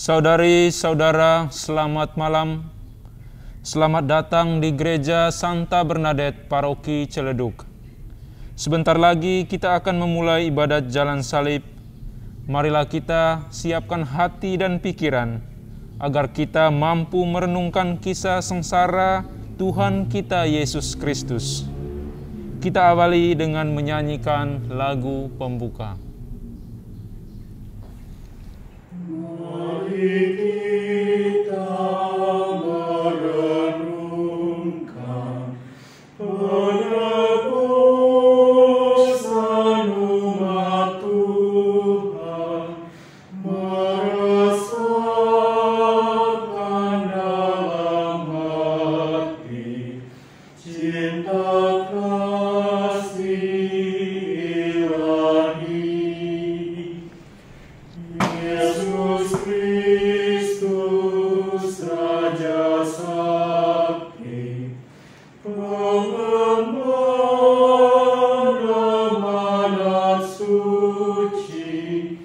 Saudari-saudara, selamat malam. Selamat datang di Gereja Santa Bernadette, Paroki Ciledug. Sebentar lagi kita akan memulai ibadat Jalan Salib. Marilah kita siapkan hati dan pikiran, agar kita mampu merenungkan kisah sengsara Tuhan kita Yesus Kristus. Kita awali dengan menyanyikan lagu pembuka. Mari kita merenungkan penebusan umat Tuhan, merasakan dalam hati cinta kasih ilahi. Yesus Kristus Raja Sakti, pengemban amanat suci,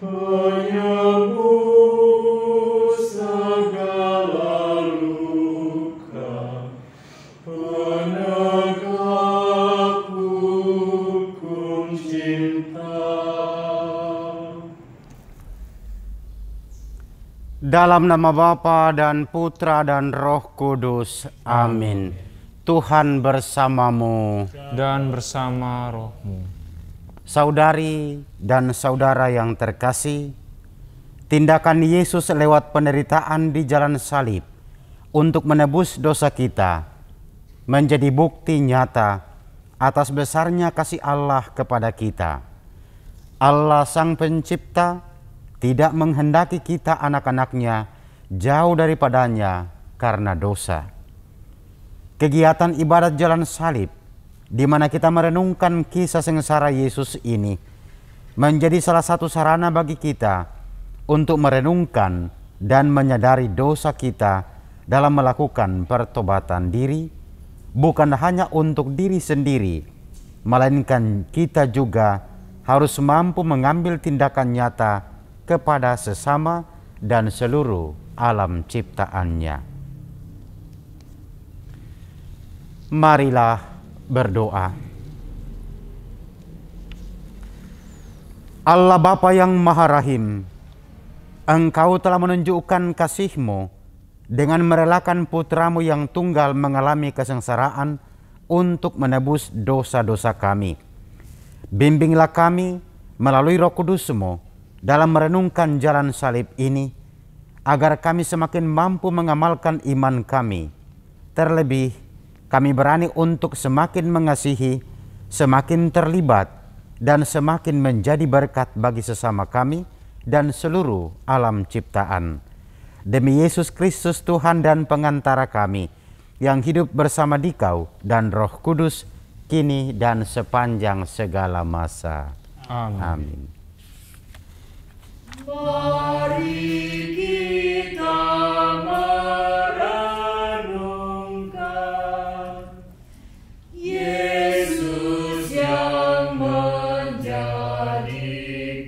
penyembuh segala luka, penegak hukum cinta. Dalam nama Bapa dan Putra dan Roh Kudus. Amin. Tuhan bersamamu. Dan bersama rohmu. Saudari dan saudara yang terkasih, tindakan Yesus lewat penderitaan di jalan salib untuk menebus dosa kita menjadi bukti nyata atas besarnya kasih Allah kepada kita. Allah Sang Pencipta tidak menghendaki kita anak-anaknya jauh daripadanya karena dosa. Kegiatan ibadat Jalan Salib, di mana kita merenungkan kisah sengsara Yesus ini, menjadi salah satu sarana bagi kita untuk merenungkan dan menyadari dosa kita dalam melakukan pertobatan diri, bukan hanya untuk diri sendiri, melainkan kita juga harus mampu mengambil tindakan nyata kepada sesama dan seluruh alam ciptaannya. Marilah berdoa. Allah Bapa yang Maha Rahim, Engkau telah menunjukkan kasih-Mu dengan merelakan putramu yang tunggal mengalami kesengsaraan untuk menebus dosa-dosa kami. Bimbinglah kami melalui Roh Kudus-Mu dalam merenungkan jalan salib ini, agar kami semakin mampu mengamalkan iman kami. Terlebih, kami berani untuk semakin mengasihi, semakin terlibat, dan semakin menjadi berkat bagi sesama kami dan seluruh alam ciptaan. Demi Yesus Kristus Tuhan dan pengantara kami, yang hidup bersama Dikau dan Roh Kudus, kini dan sepanjang segala masa. Amin. Amin. Mari kita merenungkan Yesus yang menjadi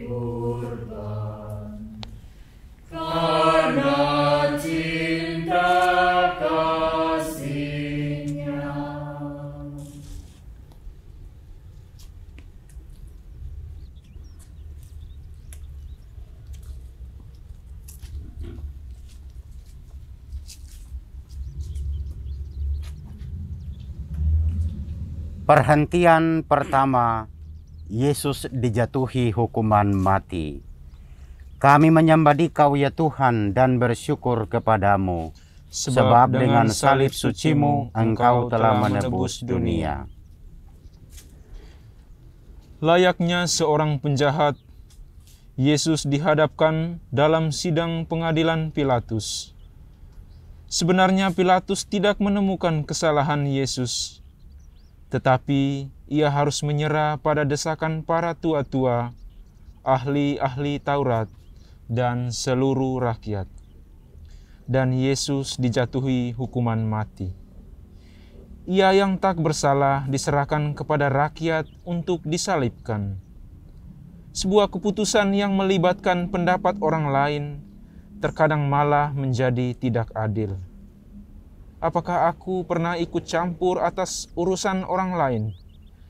kurban karena cinta kasih-Nya. Perhentian pertama, Yesus dijatuhi hukuman mati. Kami menyembah Dikau ya Tuhan dan bersyukur kepadamu, sebab dengan salib suci-Mu Engkau telah menebus dunia. Layaknya seorang penjahat, Yesus dihadapkan dalam sidang pengadilan Pilatus. Sebenarnya Pilatus tidak menemukan kesalahan Yesus, tetapi ia harus menyerah pada desakan para tua-tua, ahli-ahli Taurat, dan seluruh rakyat. Dan Yesus dijatuhi hukuman mati. Ia yang tak bersalah diserahkan kepada rakyat untuk disalibkan. Sebuah keputusan yang melibatkan pendapat orang lain terkadang malah menjadi tidak adil. Apakah aku pernah ikut campur atas urusan orang lain,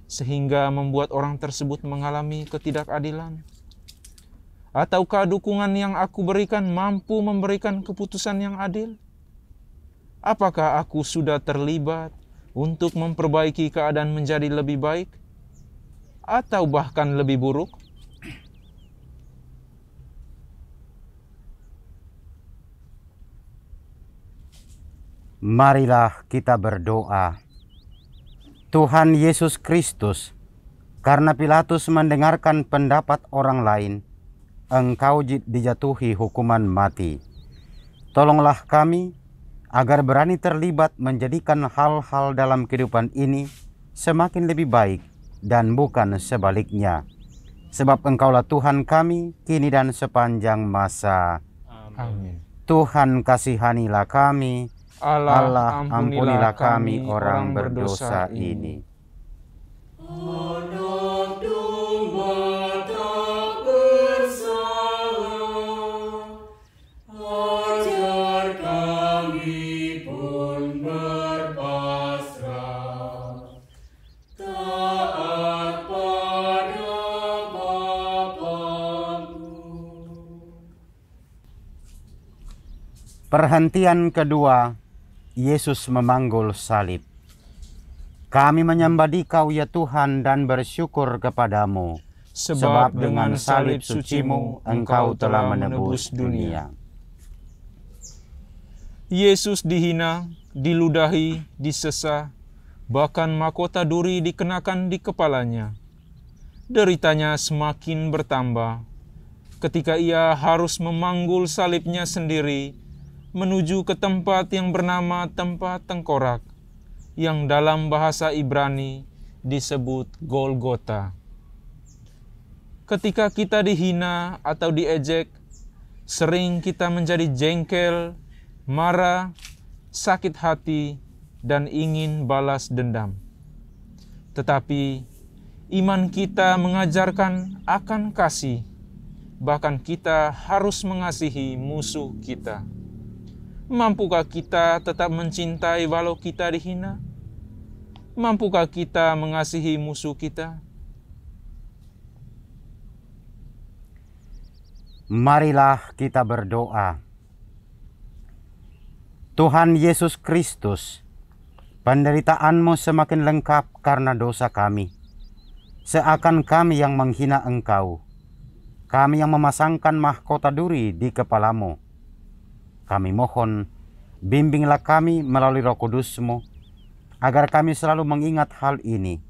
sehingga membuat orang tersebut mengalami ketidakadilan? Ataukah dukungan yang aku berikan mampu memberikan keputusan yang adil? Apakah aku sudah terlibat untuk memperbaiki keadaan menjadi lebih baik, atau bahkan lebih buruk? Marilah kita berdoa. Tuhan Yesus Kristus, karena Pilatus mendengarkan pendapat orang lain, Engkau dijatuhi hukuman mati. Tolonglah kami agar berani terlibat menjadikan hal-hal dalam kehidupan ini semakin lebih baik dan bukan sebaliknya. Sebab Engkaulah Tuhan kami kini dan sepanjang masa. Amin. Tuhan kasihanilah kami. Allah, ampunilah kami orang berdosa ini. Anak domba tak bersalah, ajar kami pun berpasrah, taat pada Bapa-Mu. Perhentian kedua, Yesus memanggul salib. Kami menyembah Dikau ya Tuhan dan bersyukur kepadamu, sebab dengan salib suci-Mu Engkau telah menebus dunia. Yesus dihina, diludahi, disesah, bahkan mahkota duri dikenakan di kepalanya. Deritanya semakin bertambah ketika ia harus memanggul salibnya sendiri menuju ke tempat yang bernama tempat tengkorak, yang dalam bahasa Ibrani disebut Golgota. Ketika kita dihina atau diejek, sering kita menjadi jengkel, marah, sakit hati, dan ingin balas dendam. Tetapi iman kita mengajarkan akan kasih, bahkan kita harus mengasihi musuh kita. Mampukah kita tetap mencintai walau kita dihina? Mampukah kita mengasihi musuh kita? Marilah kita berdoa. Tuhan Yesus Kristus, penderitaan-Mu semakin lengkap karena dosa kami. Seakan kami yang menghina Engkau, kami yang memasangkan mahkota duri di kepala-Mu. Kami mohon, bimbinglah kami melalui Roh Kudus-Mu, agar kami selalu mengingat hal ini,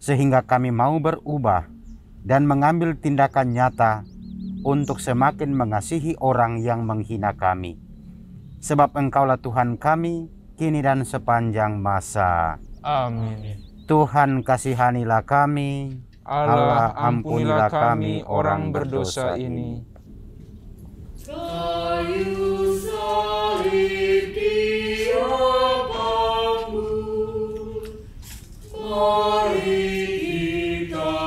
sehingga kami mau berubah dan mengambil tindakan nyata untuk semakin mengasihi orang yang menghina kami. Sebab Engkaulah Tuhan kami, kini dan sepanjang masa. Amin. Tuhan kasihanilah kami. Allah, ampunilah kami orang berdosa ini. Kayu salib di bambu, mari kita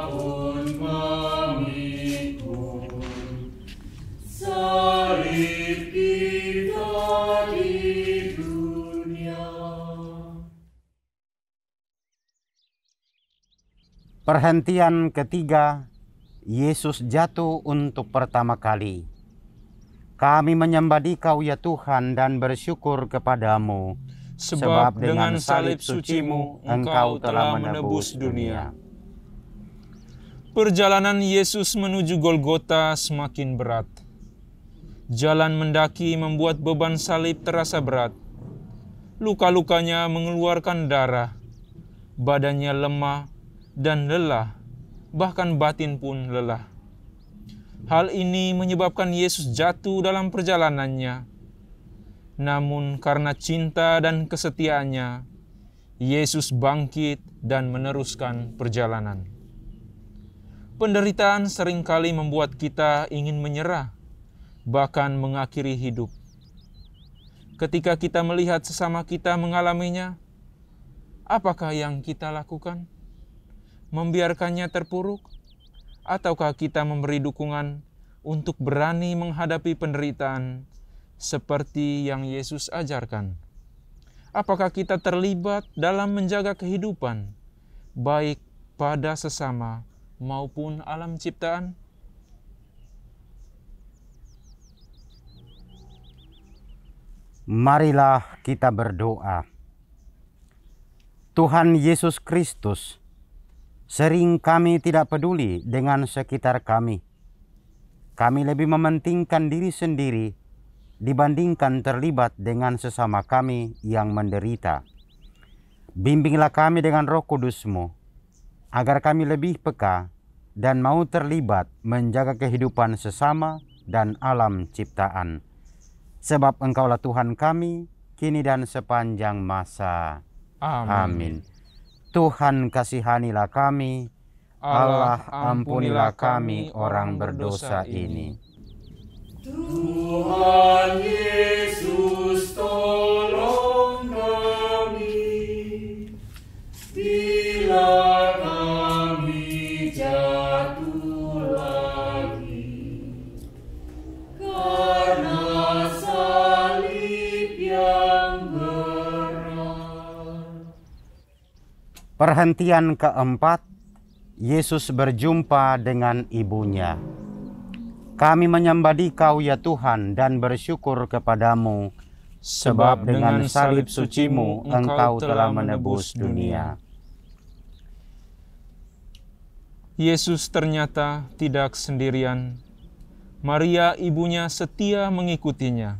pun memikul salib kita di dunia. Perhentian ketiga, Yesus jatuh untuk pertama kali. Kami menyembah Dikau ya Tuhan dan bersyukur kepadamu, Sebab dengan salib suci-Mu Engkau telah menebus dunia. Perjalanan Yesus menuju Golgota semakin berat. Jalan mendaki membuat beban salib terasa berat. Luka-lukanya mengeluarkan darah, badannya lemah dan lelah, bahkan batin pun lelah. Hal ini menyebabkan Yesus jatuh dalam perjalanannya. Namun karena cinta dan kesetiaannya, Yesus bangkit dan meneruskan perjalanan. Penderitaan seringkali membuat kita ingin menyerah, bahkan mengakhiri hidup. Ketika kita melihat sesama kita mengalaminya, apakah yang kita lakukan? Membiarkannya terpuruk? Ataukah kita memberi dukungan untuk berani menghadapi penderitaan seperti yang Yesus ajarkan? Apakah kita terlibat dalam menjaga kehidupan, baik pada sesama maupun alam ciptaan? Marilah kita berdoa. Tuhan Yesus Kristus, sering kami tidak peduli dengan sekitar kami. Kami lebih mementingkan diri sendiri dibandingkan terlibat dengan sesama kami yang menderita. Bimbinglah kami dengan Roh Kudus-Mu, agar kami lebih peka dan mau terlibat menjaga kehidupan sesama dan alam ciptaan. Sebab Engkaulah Tuhan kami, kini dan sepanjang masa. Amin. Tuhan kasihanilah kami, Allah ampunilah kami orang berdosa ini. Tuhan Yesus tolong kami, bila kami jatuh lagi, karena salib yang berat. Perhentian keempat, Yesus berjumpa dengan ibunya. Kami menyembah Dikau ya Tuhan dan bersyukur kepadamu, sebab dengan salib suci-Mu Engkau telah menebus dunia. Yesus ternyata tidak sendirian. Maria ibunya setia mengikutinya.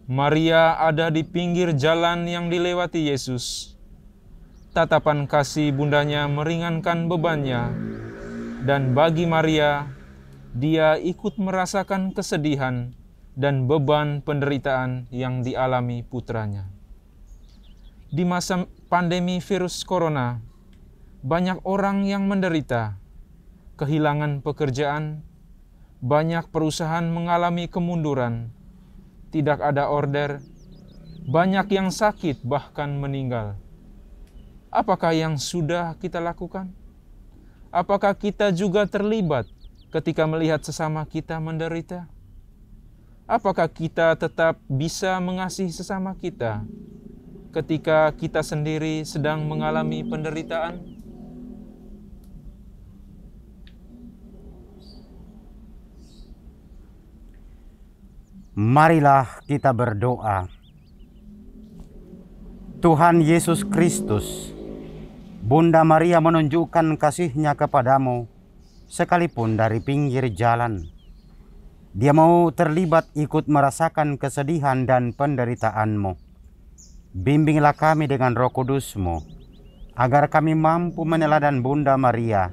Maria ada di pinggir jalan yang dilewati Yesus. Tatapan kasih bundanya meringankan bebannya, dan bagi Maria, dia ikut merasakan kesedihan dan beban penderitaan yang dialami putranya. Di masa pandemi virus corona, banyak orang yang menderita, kehilangan pekerjaan, banyak perusahaan mengalami kemunduran, tidak ada order, banyak yang sakit bahkan meninggal. Apakah yang sudah kita lakukan? Apakah kita juga terlibat ketika melihat sesama kita menderita? Apakah kita tetap bisa mengasihi sesama kita ketika kita sendiri sedang mengalami penderitaan? Marilah kita berdoa. Tuhan Yesus Kristus, Bunda Maria menunjukkan kasih-Nya kepadamu, sekalipun dari pinggir jalan. Dia mau terlibat ikut merasakan kesedihan dan penderitaan-Mu. Bimbinglah kami dengan Roh Kudus-Mu, agar kami mampu meneladan Bunda Maria,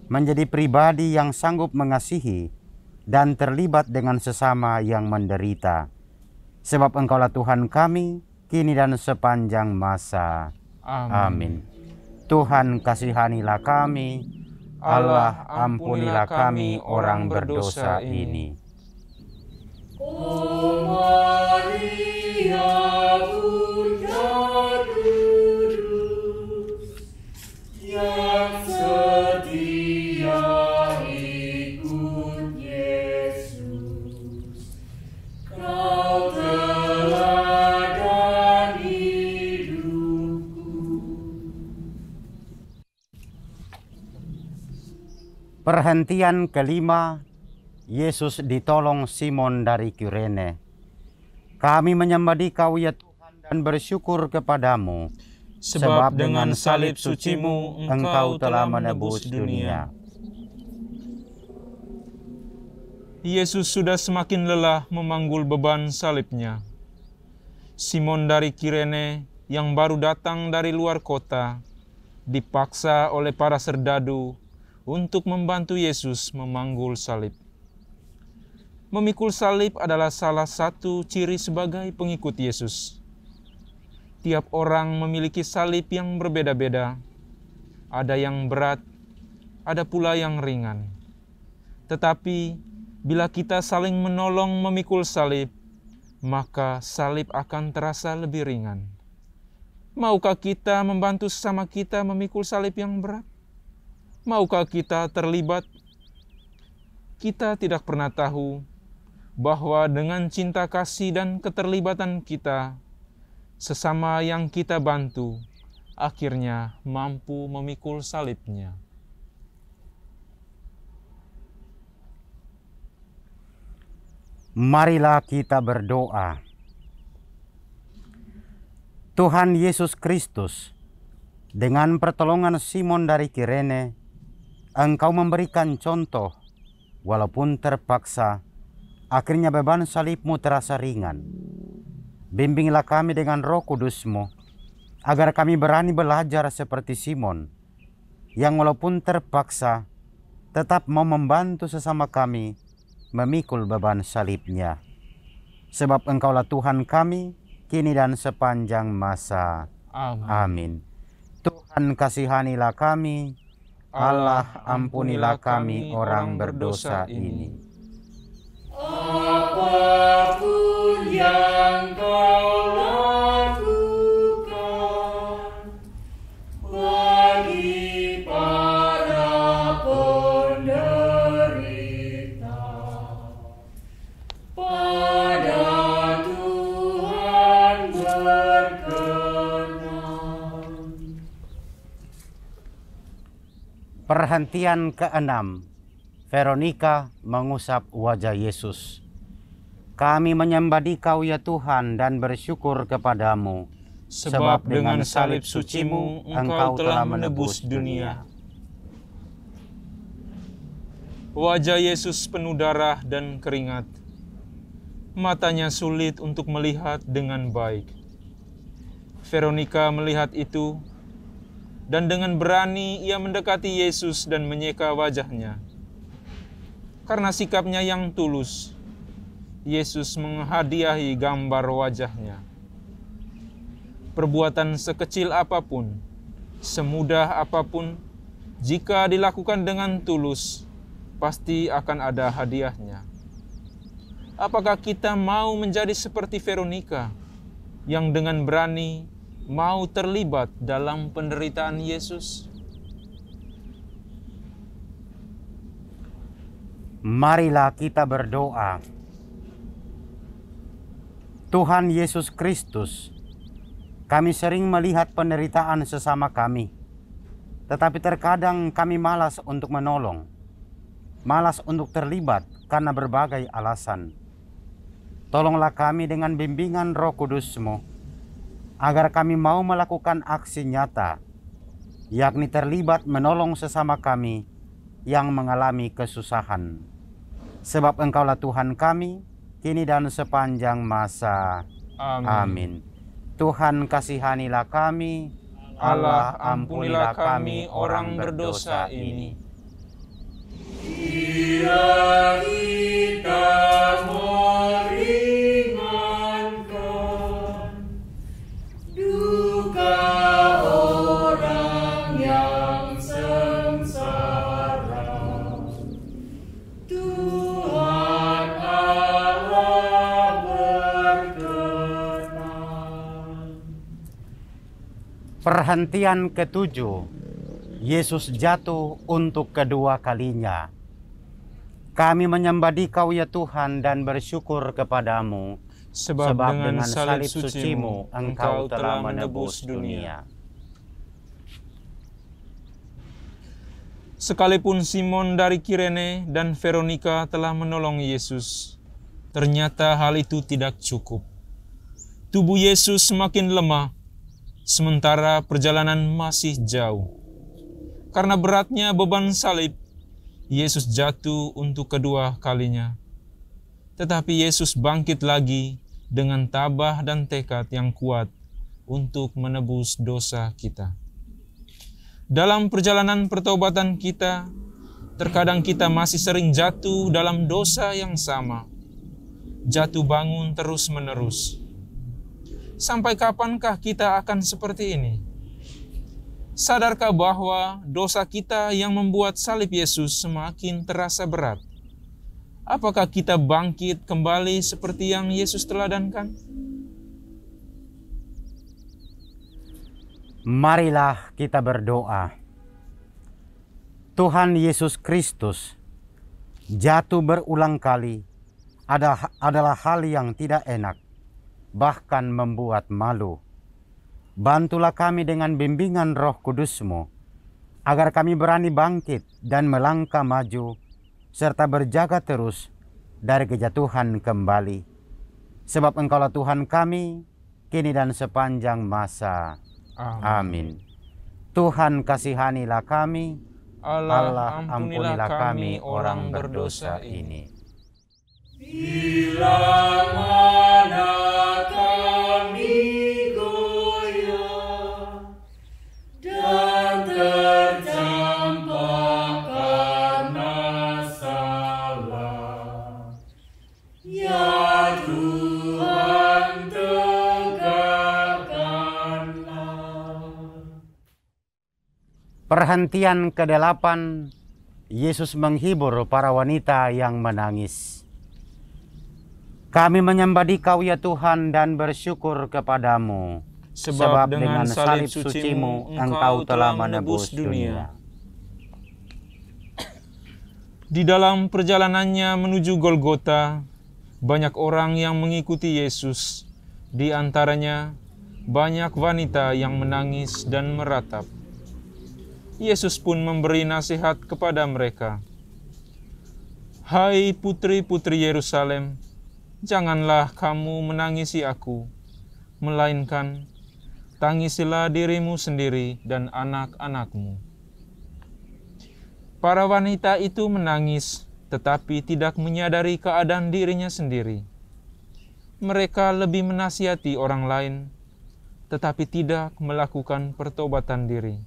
menjadi pribadi yang sanggup mengasihi dan terlibat dengan sesama yang menderita. Sebab Engkaulah Tuhan kami, kini dan sepanjang masa. Amin. Tuhan kasihanilah kami, Allah ampunilah kami orang berdosa ini. O Maria, Bunda Kudus, yang setia ikut Yesus, Kau teladan hidupku. Perhentian kelima, Yesus ditolong Simon dari Kirene. Kami menyembah Dikau ya Tuhan dan bersyukur kepadamu, Sebab dengan salib suci-Mu Engkau telah menebus dunia. Yesus sudah semakin lelah memanggul beban salibnya. Simon dari Kirene yang baru datang dari luar kota dipaksa oleh para serdadu untuk membantu Yesus memanggul salib. Memikul salib adalah salah satu ciri sebagai pengikut Yesus. Tiap orang memiliki salib yang berbeda-beda. Ada yang berat, ada pula yang ringan. Tetapi bila kita saling menolong memikul salib, maka salib akan terasa lebih ringan. Maukah kita membantu sesama kita memikul salib yang berat? Maukah kita terlibat? kita tidak pernah tahu bahwa dengan cinta kasih dan keterlibatan kita, sesama yang kita bantu akhirnya mampu memikul salibnya. Marilah kita berdoa. Tuhan Yesus Kristus, dengan pertolongan Simon dari Kirene, Engkau memberikan contoh, walaupun terpaksa, akhirnya beban salib-Mu terasa ringan. Bimbinglah kami dengan Roh Kudus-Mu, agar kami berani belajar seperti Simon, yang walaupun terpaksa, tetap mau membantu sesama kami memikul beban salibnya. Sebab Engkaulah Tuhan kami, kini dan sepanjang masa. Amin. Tuhan kasihanilah kami, Allah ampunilah kami orang berdosa ini. Apapun yang kau lakukan bagi para penderita, pada Tuhan berkenan. Perhentian ke-6. Veronika mengusap wajah Yesus. Kami menyembah Dikau ya Tuhan dan bersyukur kepadamu, Sebab dengan salib suci-Mu Engkau telah menebus dunia. Wajah Yesus penuh darah dan keringat. Matanya sulit untuk melihat dengan baik. Veronika melihat itu, dan dengan berani ia mendekati Yesus dan menyeka wajahnya. Karena sikapnya yang tulus, Yesus menghadiahi gambar wajahnya. Perbuatan sekecil apapun, semudah apapun, jika dilakukan dengan tulus, pasti akan ada hadiahnya. Apakah kita mau menjadi seperti Veronika, yang dengan berani mau terlibat dalam penderitaan Yesus? Marilah kita berdoa. Tuhan Yesus Kristus, kami sering melihat penderitaan sesama kami, tetapi terkadang kami malas untuk menolong, malas untuk terlibat karena berbagai alasan. Tolonglah kami dengan bimbingan Roh Kudus-Mu, agar kami mau melakukan aksi nyata, yakni terlibat menolong sesama kami yang mengalami kesusahan. Sebab Engkaulah Tuhan kami, kini dan sepanjang masa. Amin. Tuhan kasihanilah kami, Allah ampunilah kami orang berdosa ini. Biar kita meringankan duka orang yang sengsara. Tuhan Allah berkenan. Perhentian ke-7. Yesus jatuh untuk kedua kalinya. Kami menyembah Dikau ya Tuhan dan bersyukur kepadamu, Sebab dengan salib suci-Mu Engkau telah menebus dunia. Sekalipun Simon dari Kirene dan Veronika telah menolong Yesus, ternyata hal itu tidak cukup. Tubuh Yesus semakin lemah, sementara perjalanan masih jauh. Karena beratnya beban salib, Yesus jatuh untuk kedua kalinya. Tetapi Yesus bangkit lagi dengan tabah dan tekad yang kuat untuk menebus dosa kita. Dalam perjalanan pertobatan kita, terkadang kita masih sering jatuh dalam dosa yang sama. Jatuh bangun terus-menerus. Sampai kapankah kita akan seperti ini? Sadarkah bahwa dosa kita yang membuat salib Yesus semakin terasa berat? Apakah kita bangkit kembali seperti yang Yesus teladankan? Marilah kita berdoa. Tuhan Yesus Kristus, Jatuh berulang kali adalah hal yang tidak enak, bahkan membuat malu. Bantulah kami dengan bimbingan Roh Kudus-Mu, agar kami berani bangkit dan melangkah maju, serta berjaga terus dari kejatuhan kembali. Sebab Engkaulah Tuhan kami, kini dan sepanjang masa. Amin. Tuhan kasihanilah kami, Allah ampunilah kami orang berdosa ini. Bila mana kami goyah dan tercampak karena salah, ya Tuhan tegakkanlah. Perhentian ke-8, Yesus menghibur para wanita yang menangis. Kami menyembah Dikau ya Tuhan dan bersyukur kepadamu, sebab dengan salib suci-Mu Engkau telah menebus dunia. Di dalam perjalanannya menuju Golgota, banyak orang yang mengikuti Yesus. Di antaranya, banyak wanita yang menangis dan meratap. Yesus pun memberi nasihat kepada mereka. Hai putri-putri Yerusalem, janganlah kamu menangisi aku, melainkan tangisilah dirimu sendiri dan anak-anakmu. Para wanita itu menangis, tetapi tidak menyadari keadaan dirinya sendiri. Mereka lebih menasihati orang lain, tetapi tidak melakukan pertobatan diri.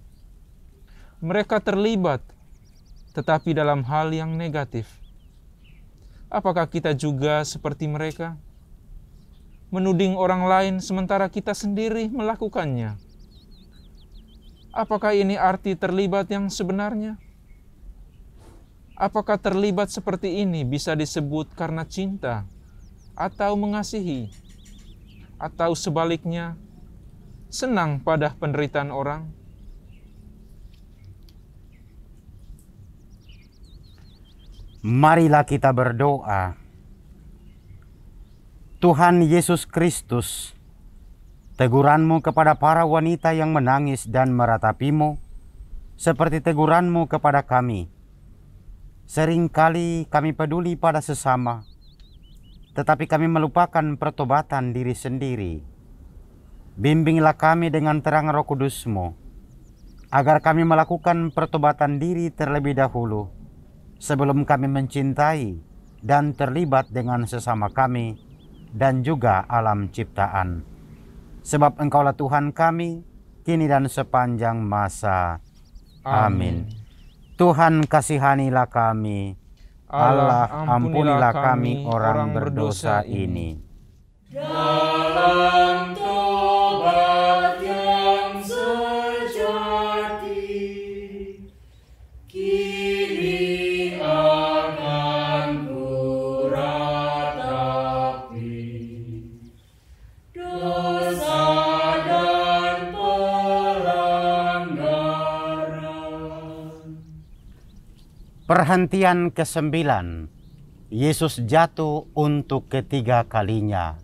Mereka terlibat, tetapi dalam hal yang negatif. Apakah kita juga seperti mereka? Menuding orang lain sementara kita sendiri melakukannya. Apakah ini arti terlibat yang sebenarnya? Apakah terlibat seperti ini bisa disebut karena cinta atau mengasihi? Atau sebaliknya, senang pada penderitaan orang? Marilah kita berdoa. Tuhan Yesus Kristus, teguran-Mu kepada para wanita yang menangis dan meratapi-Mu, seperti teguran-Mu kepada kami. Seringkali kami peduli pada sesama, tetapi kami melupakan pertobatan diri sendiri. Bimbinglah kami dengan terang Roh Kudus-Mu, agar kami melakukan pertobatan diri terlebih dahulu, sebelum kami mencintai dan terlibat dengan sesama kami dan juga alam ciptaan. Sebab Engkaulah Tuhan kami, kini dan sepanjang masa. Amin. Tuhan kasihanilah kami, Allah ampunilah kami orang berdosa ini. Dalam tobat yang sejati, kini akan kuratapi dosa dan pelanggaran. Perhentian ke-9, Yesus jatuh untuk ketiga kalinya.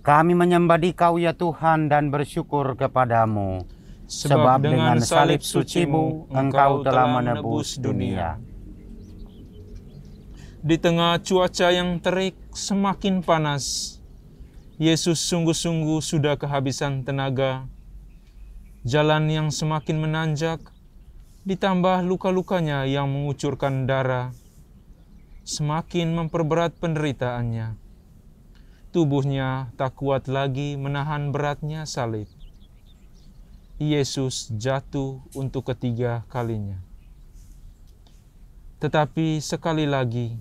Kami menyembah Dikau ya Tuhan dan bersyukur kepadamu, sebab dengan salib suci-Mu Engkau telah menebus dunia. Di tengah cuaca yang terik semakin panas, Yesus sungguh-sungguh sudah kehabisan tenaga. Jalan yang semakin menanjak, ditambah luka-lukanya yang mengucurkan darah, semakin memperberat penderitaannya. Tubuhnya tak kuat lagi menahan beratnya salib. Yesus jatuh untuk ketiga kalinya. Tetapi sekali lagi,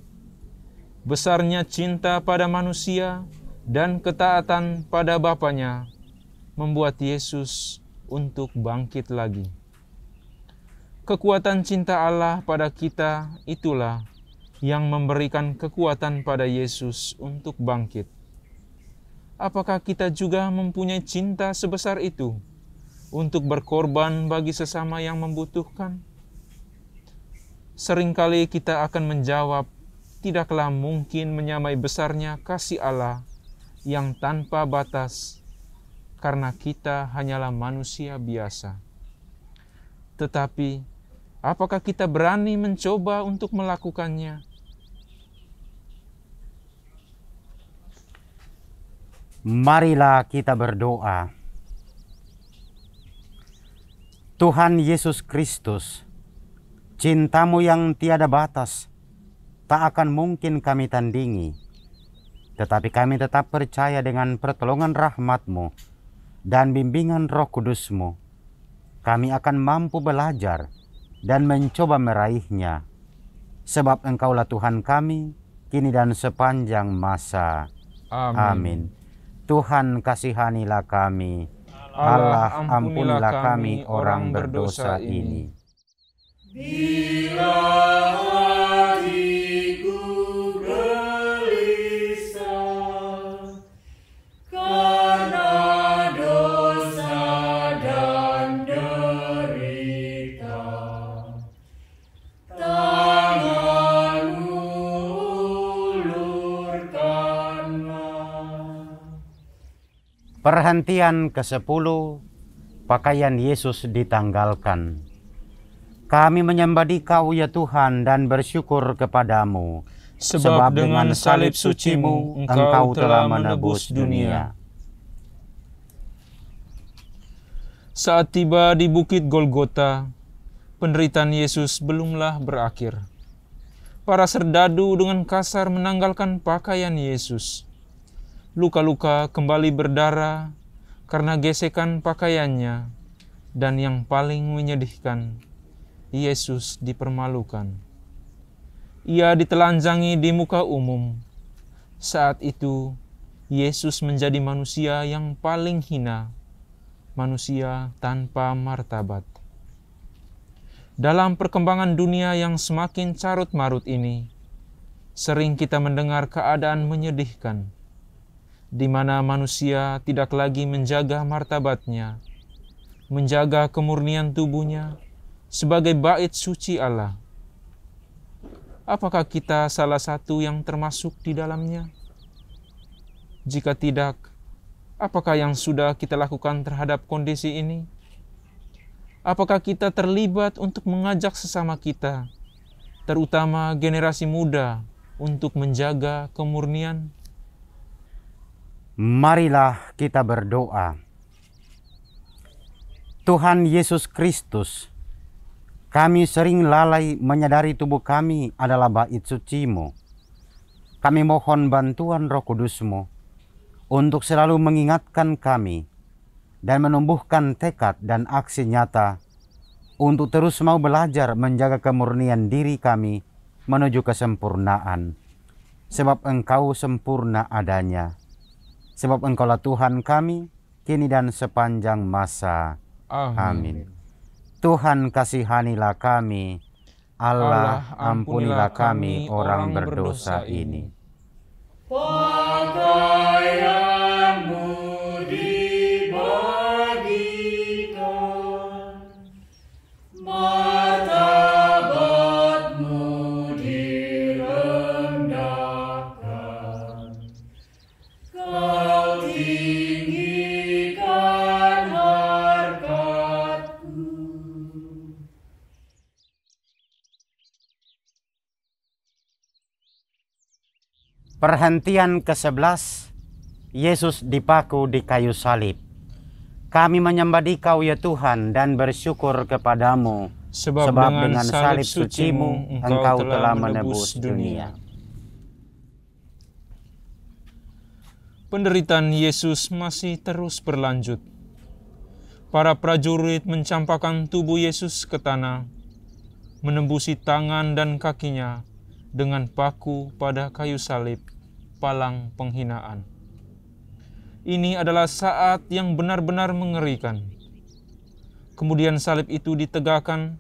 besarnya cinta pada manusia dan ketaatan pada Bapanya membuat Yesus untuk bangkit lagi. Kekuatan cinta Allah pada kita itulah yang memberikan kekuatan pada Yesus untuk bangkit. Apakah kita juga mempunyai cinta sebesar itu untuk berkorban bagi sesama yang membutuhkan? seringkali kita akan menjawab, tidaklah mungkin menyamai besarnya kasih Allah yang tanpa batas, karena kita hanyalah manusia biasa. Tetapi, apakah kita berani mencoba untuk melakukannya? Marilah kita berdoa. Tuhan Yesus Kristus, cinta-Mu yang tiada batas tak akan mungkin kami tandingi, tetapi kami tetap percaya dengan pertolongan rahmat-Mu dan bimbingan Roh Kudus-Mu, kami akan mampu belajar dan mencoba meraihnya, sebab Engkaulah Tuhan kami, kini dan sepanjang masa. Amin. Tuhan kasihanilah kami. Allah ampunilah kami orang berdosa ini. Bila hatiku gelisah karena dosa dan derita, tangan-Mu ulurkanlah. Perhentian ke-10, pakaian Yesus ditanggalkan. Kami menyembah Dikau ya Tuhan dan bersyukur kepadamu, Sebab dengan salib suci-Mu, Engkau telah menebus dunia. Saat tiba di Bukit Golgota, penderitaan Yesus belumlah berakhir. Para serdadu dengan kasar menanggalkan pakaian Yesus. Luka-luka kembali berdarah karena gesekan pakaiannya, dan yang paling menyedihkan, Yesus dipermalukan. Ia ditelanjangi di muka umum. Saat itu, Yesus menjadi manusia yang paling hina, manusia tanpa martabat. Dalam perkembangan dunia yang semakin carut-marut ini, sering kita mendengar keadaan menyedihkan, di mana manusia tidak lagi menjaga martabatnya, menjaga kemurnian tubuhnya sebagai bait suci Allah. Apakah kita salah satu yang termasuk di dalamnya? Jika tidak, apakah yang sudah kita lakukan terhadap kondisi ini? Apakah kita terlibat untuk mengajak sesama kita, terutama generasi muda, untuk menjaga kemurnian? Marilah kita berdoa. Tuhan Yesus Kristus, kami sering lalai menyadari tubuh kami adalah bait suci-Mu. Kami mohon bantuan Roh Kudus-Mu untuk selalu mengingatkan kami dan menumbuhkan tekad dan aksi nyata untuk terus mau belajar menjaga kemurnian diri kami menuju kesempurnaan. Sebab Engkau sempurna adanya. Sebab Engkaulah Tuhan kami, kini dan sepanjang masa. Amin. Tuhan kasihanilah kami. Allah ampunilah kami orang berdosa ini. Pakaian-Mu dibagikan, martabat-Mu direndahkan, Kau tinggikan harkat-Ku. Perhentian ke-11, Yesus dipaku di kayu salib. Kami menyembah Dikau ya Tuhan dan bersyukur kepadamu, sebab dengan salib suci-Mu Engkau telah menebus dunia. Penderitaan Yesus masih terus berlanjut. Para prajurit mencampakkan tubuh Yesus ke tanah, menembusi tangan dan kakinya dengan paku pada kayu salib, palang penghinaan. Ini adalah saat yang benar-benar mengerikan. Kemudian salib itu ditegakkan,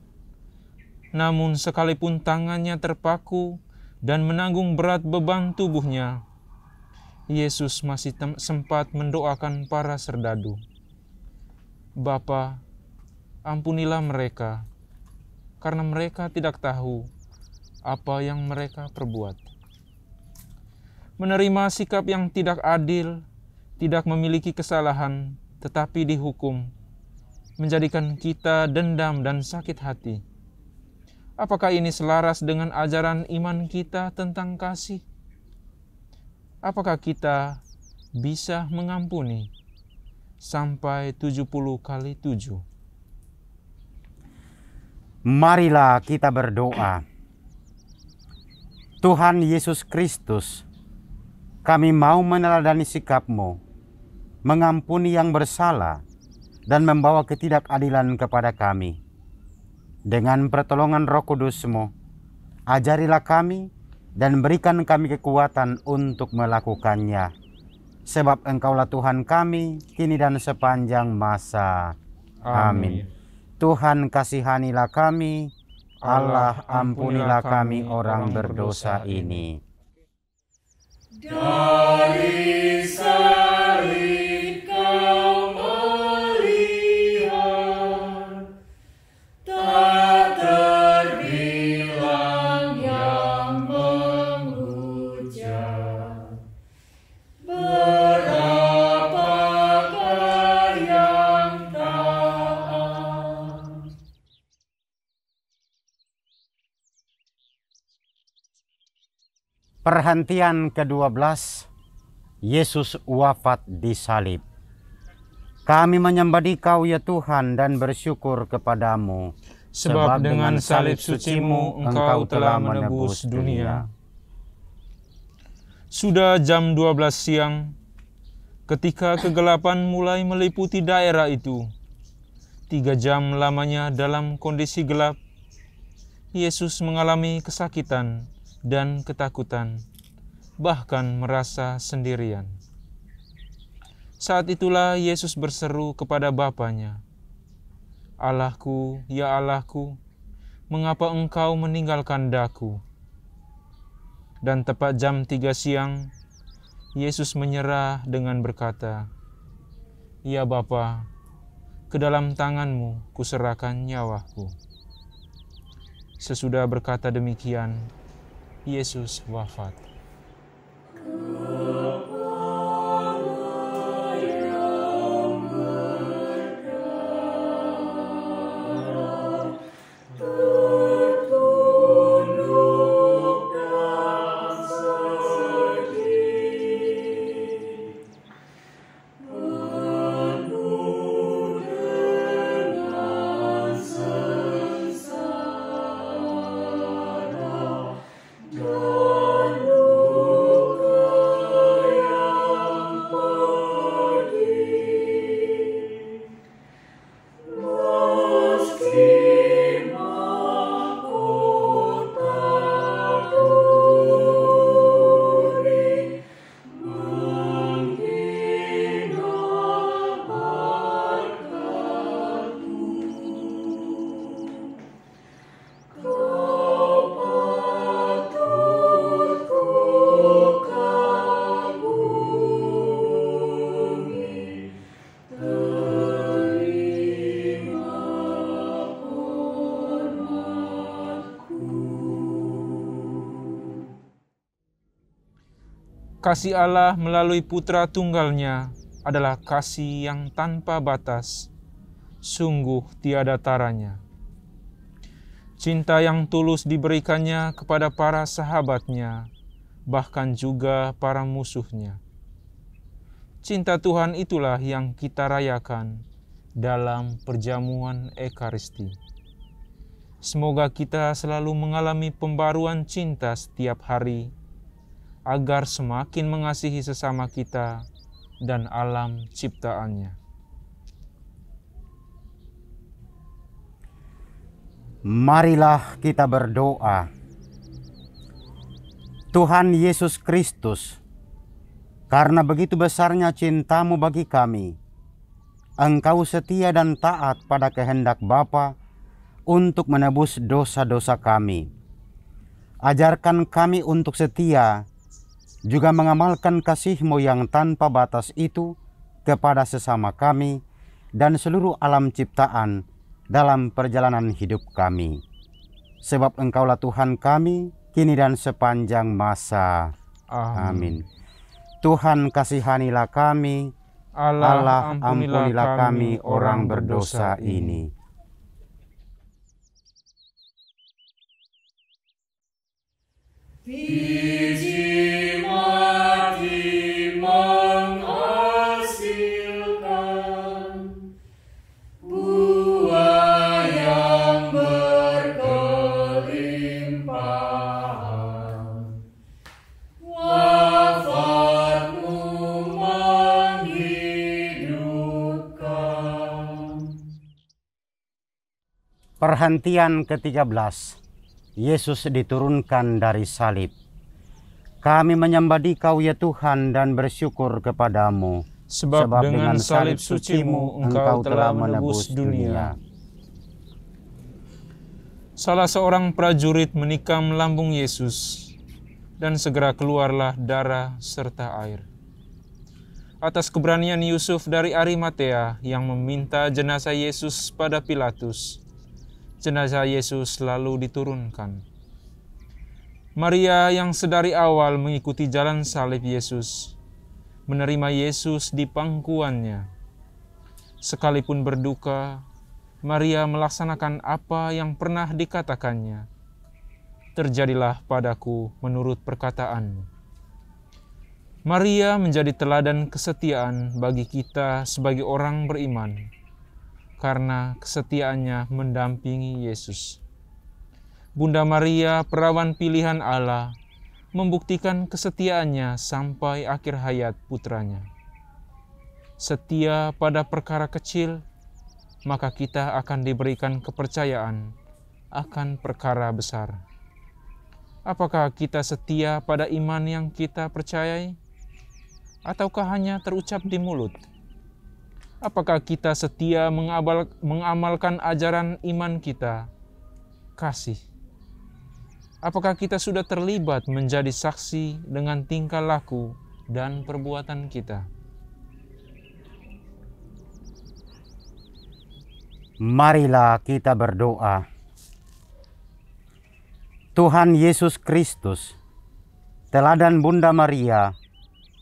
namun sekalipun tangannya terpaku dan menanggung berat beban tubuhnya, Yesus masih sempat mendoakan para serdadu. Bapa, ampunilah mereka, karena mereka tidak tahu apa yang mereka perbuat. Menerima sikap yang tidak adil, tidak memiliki kesalahan, tetapi dihukum, menjadikan kita dendam dan sakit hati. Apakah ini selaras dengan ajaran iman kita tentang kasih? Apakah kita bisa mengampuni sampai 70 kali 7? Marilah kita berdoa. Tuhan Yesus Kristus, kami mau meneladani sikap-Mu, mengampuni yang bersalah, dan membawa ketidakadilan kepada kami. Dengan pertolongan Roh Kudus-Mu, ajarilah kami dan berikan kami kekuatan untuk melakukannya. Sebab Engkaulah Tuhan kami, kini dan sepanjang masa. Amin. Tuhan kasihanilah kami, Allah ampunilah kami orang berdosa ini. Dari salib Kau melihat, tak terbilang yang menghujat. Berapakah yang taat? Perhentian ke-12, Yesus wafat di salib. Kami menyembah Dikau ya Tuhan dan bersyukur kepadamu, Sebab dengan salib suci-Mu Engkau telah menebus dunia. Sudah jam 12 siang, ketika kegelapan mulai meliputi daerah itu. 3 jam lamanya dalam kondisi gelap, Yesus mengalami kesakitan dan ketakutan, bahkan merasa sendirian. Saat itulah Yesus berseru kepada Bapanya, "Allahku, ya Allahku, mengapa Engkau meninggalkan Daku?" Dan tepat jam 3 siang, Yesus menyerah dengan berkata, "Ya Bapa, ke dalam tangan-Mu kuserahkan nyawaku." Sesudah berkata demikian, Yesus wafat. Kasih Allah melalui Putra Tunggalnya adalah kasih yang tanpa batas, sungguh tiada taranya. Cinta yang tulus diberikannya kepada para sahabatnya, bahkan juga para musuhnya. Cinta Tuhan itulah yang kita rayakan dalam perjamuan Ekaristi. Semoga kita selalu mengalami pembaruan cinta setiap hari, agar semakin mengasihi sesama kita dan alam ciptaannya. Marilah kita berdoa. Tuhan Yesus Kristus, karena begitu besarnya cinta-Mu bagi kami, Engkau setia dan taat pada kehendak Bapa untuk menebus dosa-dosa kami. Ajarkan kami untuk setia, juga mengamalkan kasih-Mu yang tanpa batas itu kepada sesama kami dan seluruh alam ciptaan dalam perjalanan hidup kami. Sebab Engkaulah Tuhan kami, kini dan sepanjang masa. Amin. Tuhan kasihanilah kami, Allah ampunilah kami orang berdosa ini. Biji mati menghasilkan buah yang berkelimpahan. Wafatmu menghidupkan. Perhentian ke-13. Yesus diturunkan dari salib. Kami menyembah Dikau ya Tuhan dan bersyukur kepadamu, Sebab dengan salib suci-Mu Engkau telah menebus dunia. Salah seorang prajurit menikam lambung Yesus, dan segera keluarlah darah serta air. Atas keberanian Yusuf dari Arimatea yang meminta jenazah Yesus pada Pilatus, jenazah Yesus lalu diturunkan. Maria yang sedari awal mengikuti jalan salib Yesus, menerima Yesus di pangkuannya. Sekalipun berduka, Maria melaksanakan apa yang pernah dikatakannya. Terjadilah padaku menurut perkataanmu. Maria menjadi teladan kesetiaan bagi kita sebagai orang beriman, karena kesetiaannya mendampingi Yesus. Bunda Maria, perawan pilihan Allah, membuktikan kesetiaannya sampai akhir hayat putranya. Setia pada perkara kecil, maka kita akan diberikan kepercayaan akan perkara besar. Apakah kita setia pada iman yang kita percayai? Ataukah hanya terucap di mulut? Apakah kita setia mengamalkan ajaran iman kita, kasih? Apakah kita sudah terlibat menjadi saksi dengan tingkah laku dan perbuatan kita? Marilah kita berdoa. Tuhan Yesus Kristus, teladan Bunda Maria,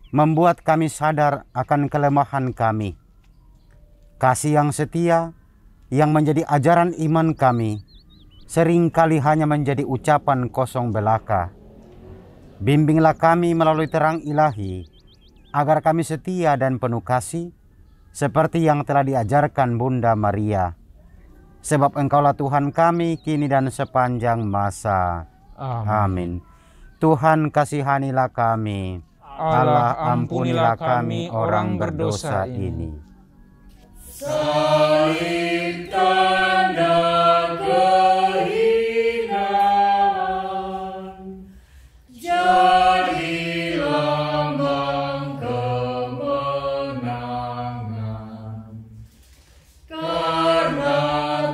membuat kami sadar akan kelemahan kami. Kasih yang setia, yang menjadi ajaran iman kami, seringkali hanya menjadi ucapan kosong belaka. Bimbinglah kami melalui terang ilahi, agar kami setia dan penuh kasih, seperti yang telah diajarkan Bunda Maria. Sebab Engkaulah Tuhan kami, kini dan sepanjang masa. Amin. Tuhan kasihanilah kami, Allah ampunilah kami orang berdosa ini. Salib tanda kehinaan, jadi lambang kemenangan. Karena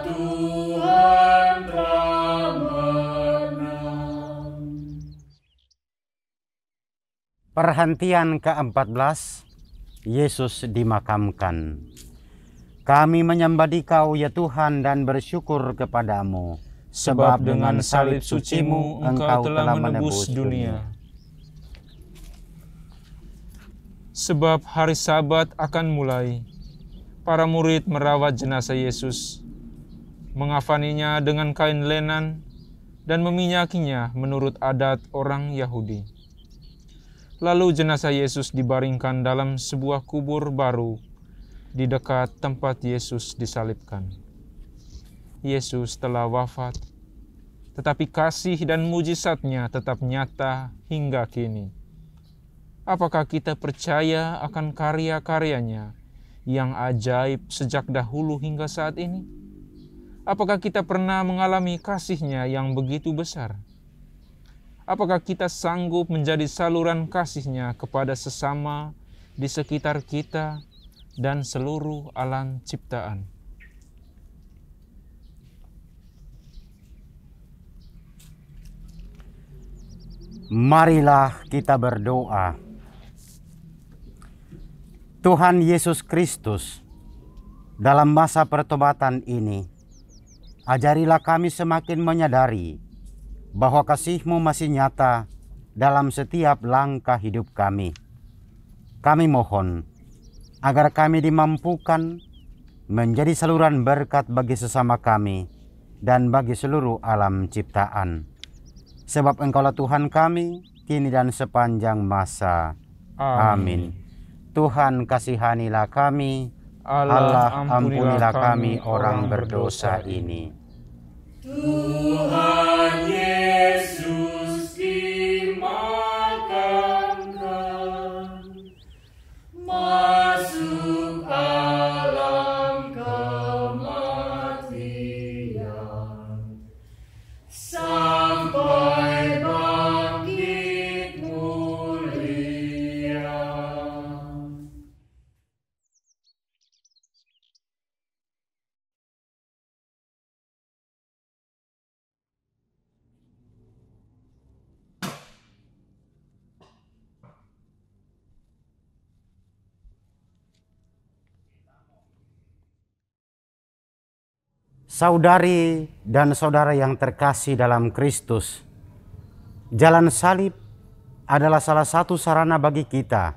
Tuhan telah menang. Perhentian ke-14. Yesus dimakamkan. Kami menyembah Dikau ya Tuhan dan bersyukur kepadamu, Sebab dengan salib suci-Mu Engkau telah menebus dunia. Sebab hari Sabat akan mulai, para murid merawat jenazah Yesus, mengafaninya dengan kain lenan dan meminyakinya menurut adat orang Yahudi. Lalu jenazah Yesus dibaringkan dalam sebuah kubur baru di dekat tempat Yesus disalibkan. Yesus telah wafat, tetapi kasih dan mujizatnya tetap nyata hingga kini. Apakah kita percaya akan karya-karyanya yang ajaib sejak dahulu hingga saat ini? Apakah kita pernah mengalami kasih-Nya yang begitu besar? Apakah kita sanggup menjadi saluran kasih-Nya kepada sesama di sekitar kita dan seluruh alam ciptaan? Marilah kita berdoa. Tuhan Yesus Kristus, dalam masa pertobatan ini, ajarilah kami semakin menyadari bahwa kasih-Mu masih nyata dalam setiap langkah hidup kami. Kami mohon agar kami dimampukan menjadi saluran berkat bagi sesama kami dan bagi seluruh alam ciptaan. Sebab Engkaulah Tuhan kami, kini dan sepanjang masa. Amin. Tuhan kasihanilah kami, Allah ampunilah kami orang berdosa ini. Tuhan Yesus dimakamkan, masuk alam kematian, sampai bangkit mulia. Saudari dan saudara yang terkasih dalam Kristus, jalan salib adalah salah satu sarana bagi kita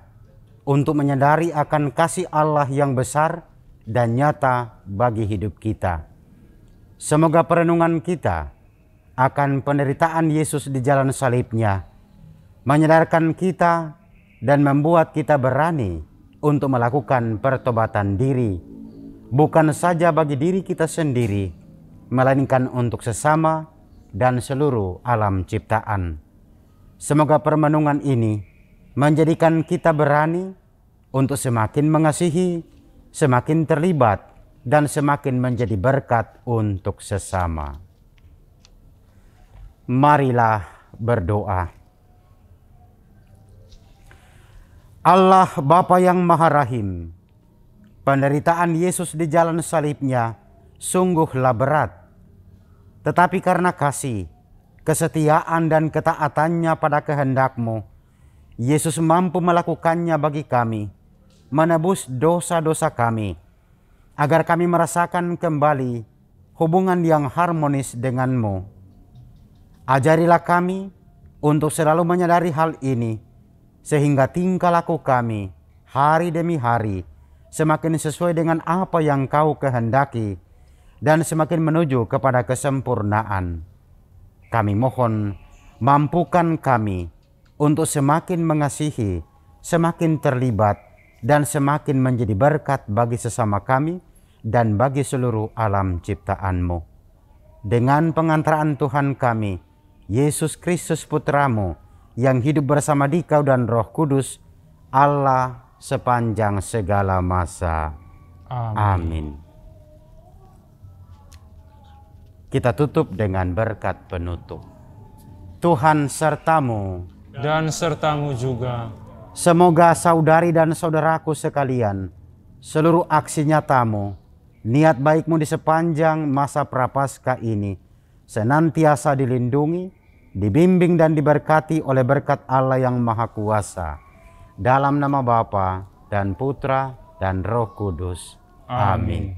untuk menyadari akan kasih Allah yang besar dan nyata bagi hidup kita. Semoga perenungan kita akan penderitaan Yesus di jalan salibnya menyadarkan kita dan membuat kita berani untuk melakukan pertobatan diri, bukan saja bagi diri kita sendiri, melainkan untuk sesama dan seluruh alam ciptaan. Semoga permenungan ini menjadikan kita berani untuk semakin mengasihi, semakin terlibat, dan semakin menjadi berkat untuk sesama. Marilah berdoa. Allah Bapa yang Maha Rahim, penderitaan Yesus di jalan salibnya sungguhlah berat. Tetapi karena kasih, kesetiaan dan ketaatannya pada kehendak-Mu, Yesus mampu melakukannya bagi kami, menebus dosa-dosa kami, agar kami merasakan kembali hubungan yang harmonis dengan-Mu. Ajarilah kami untuk selalu menyadari hal ini, sehingga tingkah laku kami hari demi hari semakin sesuai dengan apa yang Kau kehendaki dan semakin menuju kepada kesempurnaan. Kami mohon, mampukan kami untuk semakin mengasihi, semakin terlibat, dan semakin menjadi berkat bagi sesama kami dan bagi seluruh alam ciptaan-Mu. Dengan pengantaraan Tuhan kami, Yesus Kristus Putra-Mu, yang hidup bersama Dikau dan Roh Kudus, Allah sepanjang segala masa. Amin. Kita tutup dengan berkat penutup. Tuhan sertamu Dan sertamu juga. Semoga saudari dan saudaraku sekalian, seluruh aksi nyatamu, niat baikmu di sepanjang masa prapaskah ini, senantiasa dilindungi, dibimbing dan diberkati oleh berkat Allah yang Maha Kuasa. Dalam nama Bapa dan Putra dan Roh Kudus. Amin.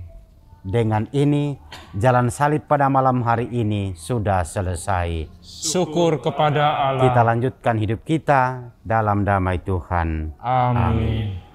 Dengan ini, jalan salib pada malam hari ini sudah selesai. Syukur kepada Allah. Kita lanjutkan hidup kita dalam damai Tuhan. Amin.